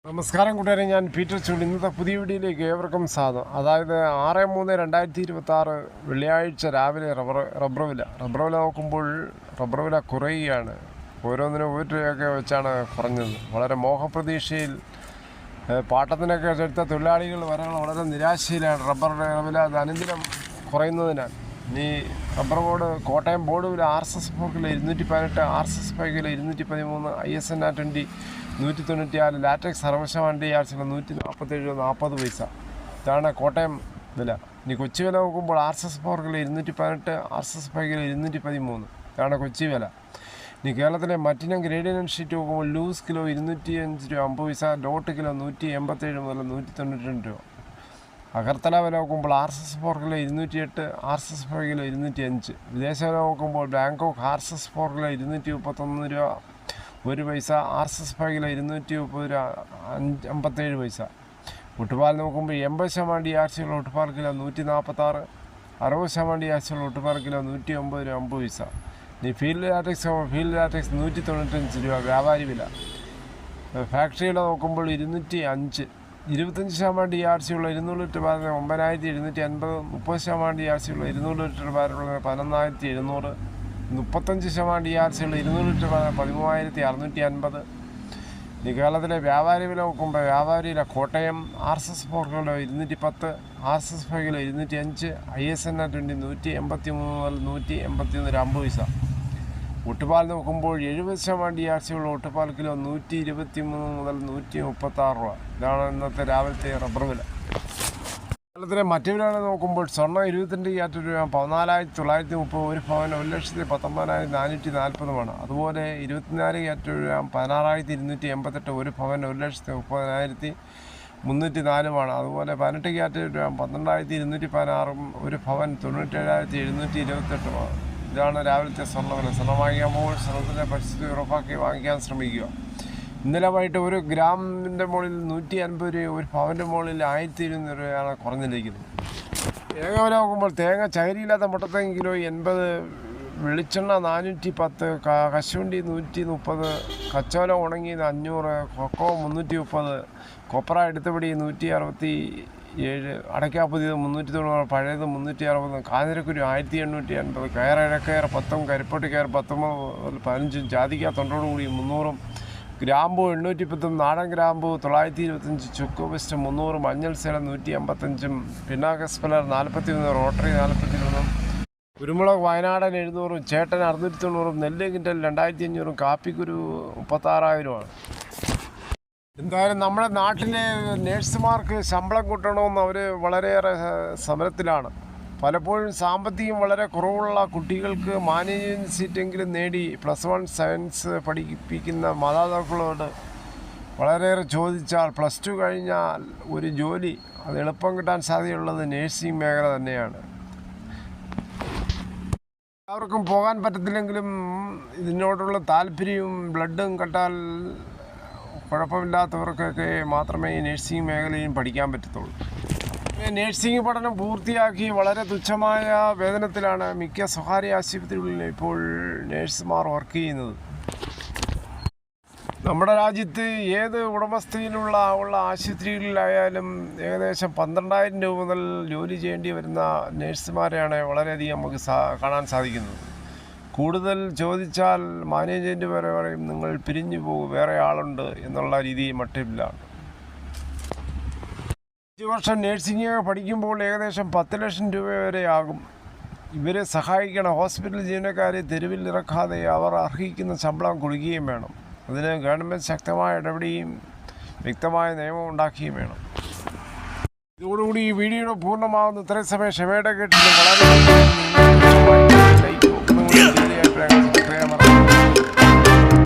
നമസ്കാരം കൂട്ടുകാരെ, ഞാൻ പീറ്റർ ചൂണ്ടി. ഇന്നത്തെ പുതിയ വീഡിയോയിലേക്ക് ഏവർക്കും സ്വാഗതം. അതായത് 6/3/2026 വെള്ളിയാഴ്ച രാവിലെ റബ്ബർ വില നോക്കുമ്പോൾ റബ്ബർ വില കുറയുകയാണ്. ഓരോന്നിനും 1 രൂപയൊക്കെ വെച്ചാണ് കുറഞ്ഞത്. വളരെ മോഹപ്രതീക്ഷയിൽ പാട്ടത്തിനൊക്കെ എടുത്ത തൊഴിലാളികൾ വളരെ നിരാശയിലാണ്. റബ്ബർ വില അനുദിനം കുറയുന്നതിനാൽ ഇനി റബ്ബർ ബോർഡ് കോട്ടയം ബോർഡ് വില RSS 4 kilo 218, RSS 5 kilo 213, ISNA 20 194, latex 60% DRC 147 40 പൈസ. ഇതാണ് കോട്ടയം വില. ഇനി കൊച്ചി വില നോക്കുമ്പോൾ RSS 4 കിലോ 218, RSS 5 കിലോ 213. ഇതാണ് കൊച്ചി വില. ഇനി കേരളത്തിലെ മറ്റിനം ഗ്രേഡിയൻ ഷീറ്റ് നോക്കുമ്പോൾ ലൂസ് കിലോ 205 രൂപ 50 പൈസ, ഡോട്ട് കിലോ 187 മുതൽ 192 രൂപ. അഗർത്തല വില നോക്കുമ്പോൾ RSS 4 കിലോ 208, RSS 5 കിലോ 205. വിദേശ വില നോക്കുമ്പോൾ ബാങ്കോക്ക് RSS 4 കിലോ 231 രൂപ 1 പൈസ, RSS 5 കിലോ 230 രൂപ 57 പൈസ. ഒട്ടുപാൽ നോക്കുമ്പോൾ 80% DRC ഉള്ള ഒട്ടുപാൽ കിലോ 146, 60% DRC ഉള്ള ഒട്ടുപാൽ കിലോ 109 രൂപ 50 പൈസ. ഇനി ഫീൽഡ് ലാറ്റക്സ് 195 രൂപ വ്യാപാരി വില. ഫാക്ടറി വില നോക്കുമ്പോൾ 205, 25% DRC ഉള്ള 200 ലിറ്റർ ബാരൽ 9750, 30% DRC ഉള്ള 200 ലിറ്റർ ബാരൽ 11700, 35% DRC ഉള്ള 200 ലിറ്റർ ബാരൽ 13650. ഈ കേരളത്തിലെ വ്യാപാരി വില നോക്കുമ്പോൾ വ്യാപാരിയിലെ Kottayam RSS 4 kilo 210, RSS 5 kilo 205, ISNA 20 183 മുതൽ 181 50 പൈസ. ഒട്ടുപാൽ നോക്കുമ്പോൾ 70% DRC ഉള്ള ഒട്ടുപാൽ കിലോ 123 മുതൽ 136 രൂപ. ഇതാണ് ഇന്നത്തെ രാവിലത്തെ റബ്ബർ വില. കേരളത്തിലെ മറ്റു വിലകൾ നോക്കുമ്പോൾ സ്വർണ്ണം 22 ക്യാരറ്റ് രൂപ 14,930, ഒരു പവൻ 1,19,440. അതുപോലെ 24 ക്യാരറ്റ് രൂപ 16,288, ഒരു പവൻ 1,30,304. അതുപോലെ 18 ക്യാരറ്റ് രൂപ 12,216, ഒരു പവൻ 97,728. ഇതാണ് രാവിലത്തെ സ്വർണ്ണവില. സ്വർണ്ണം വാങ്ങിക്കാൻ പോകുമ്പോൾ സ്വർണ്ണത്തിൻ്റെ പരിസ്ഥിതി ഉറപ്പാക്കി വാങ്ങിക്കാൻ ശ്രമിക്കുക. ഇന്നലെ വൈകിട്ട് 1 ഗ്രാമിൻ്റെ മുകളിൽ 150 രൂപ, ഒരു പവൻ്റെ മുകളിൽ 1200 രൂപയാണ് കുറഞ്ഞിരിക്കുന്നത്. തേങ്ങ വില നോക്കുമ്പോൾ തേങ്ങ ചകിരിയില്ലാത്ത മുട്ടത്തേങ്ങ കിലോ 80, വെളിച്ചെണ്ണ 410, കശുവണ്ടി 130, കച്ചോല ഉണങ്ങി 500, കൊക്കോ 330, കൊപ്ര എടുത്തുപിടി 167, അടയ്ക്കാപ്പുതിയത് 390, പഴയത് 360, കാഞ്ഞിരക്കുരു 1880, കയർ ഇഴക്കയർ 10, കരിപ്പൊട്ടി കയർ 19 15, ജാതിക്ക തൊണ്ടോടുകൂടി 300, ഗ്രാമ്പു 810, നാടൻ ഗ്രാമ്പു 925, ചുക്ക് വെസ്റ്റ് 300, മഞ്ഞൾ സേലം 155, പിന്നാക്കസ്പലർ 41, റോട്ടറി 41, കുരുമുളക് വയനാടൻ 700, ചേട്ടൻ 690, നെല്ല് കിൻഡൽ 2500, കാപ്പിക്കുരു 36,000. എന്തായാലും നമ്മുടെ നാട്ടിലെ നേഴ്സുമാർക്ക് ശമ്പളം കൂട്ടണമെന്ന് അവർ വളരെയേറെ സമരത്തിലാണ്. പലപ്പോഴും സാമ്പത്തികം വളരെ കുറവുള്ള കുട്ടികൾക്ക് മാനേജ്മെൻറ്റ് സീറ്റെങ്കിലും നേടി +1 സയൻസ് പഠിപ്പിക്കുന്ന മാതാപിതാക്കളോട് വളരെയേറെ ചോദിച്ചാൽ +2 കഴിഞ്ഞാൽ ഒരു ജോലി അത് എളുപ്പം കിട്ടാൻ സാധ്യതയുള്ളത് നേഴ്സിംഗ് മേഖല തന്നെയാണ്. എല്ലാവർക്കും പോകാൻ പറ്റത്തില്ലെങ്കിലും ഇതിനോടുള്ള താല്പര്യവും ബ്ലഡും കണ്ടാൽ കുഴപ്പമില്ലാത്തവർക്കൊക്കെ മാത്രമേ ഈ നേഴ്സിംഗ് മേഖലയും പഠിക്കാൻ പറ്റത്തുള്ളൂ. നേഴ്സിംഗ് പഠനം പൂർത്തിയാക്കി വളരെ തുച്ഛമായ വേതനത്തിലാണ് മിക്ക സ്വകാര്യ ആശുപത്രികളിലും ഇപ്പോൾ നേഴ്സുമാർ വർക്ക് ചെയ്യുന്നത്. നമ്മുടെ രാജ്യത്ത് ഏത് ഉടമസ്ഥയിലുള്ള ആശുപത്രികളിലായാലും ഏകദേശം 12,000 രൂപ മുതൽ ജോലി ചെയ്യേണ്ടി വരുന്ന നേഴ്സുമാരെയാണ് വളരെയധികം നമുക്ക് കാണാൻ സാധിക്കുന്നത്. കൂടുതൽ ചോദിച്ചാൽ മാനേജ്മെൻറ്റ് വരെ പറയും നിങ്ങൾ പിരിഞ്ഞു പോകും, വേറെ ആളുണ്ട് എന്നുള്ള രീതി മട്ടിലാണ്. 5 വർഷം നേഴ്സിംഗ് പഠിക്കുമ്പോൾ ഏകദേശം 10 ലക്ഷം രൂപ വരെ ആകും. ഇവരെ സഹായിക്കണം. ഹോസ്പിറ്റൽ ജീവനക്കാരെ തെരുവിൽ ഇറക്കാതെ അവർ അർഹിക്കുന്ന ശമ്പളം കൊടുക്കുകയും വേണം. അതിന് ഗവൺമെൻറ് ശക്തമായ ഇടപെടുകയും വ്യക്തമായ നിയമം ഉണ്ടാക്കുകയും വേണം. ഇതോടുകൂടി ഈ വീഡിയോ പൂർണ്ണമാകുന്നു. ഇത്രയും സമയം ക്ഷമയുടെ കേട്ടിട്ട് വളരെ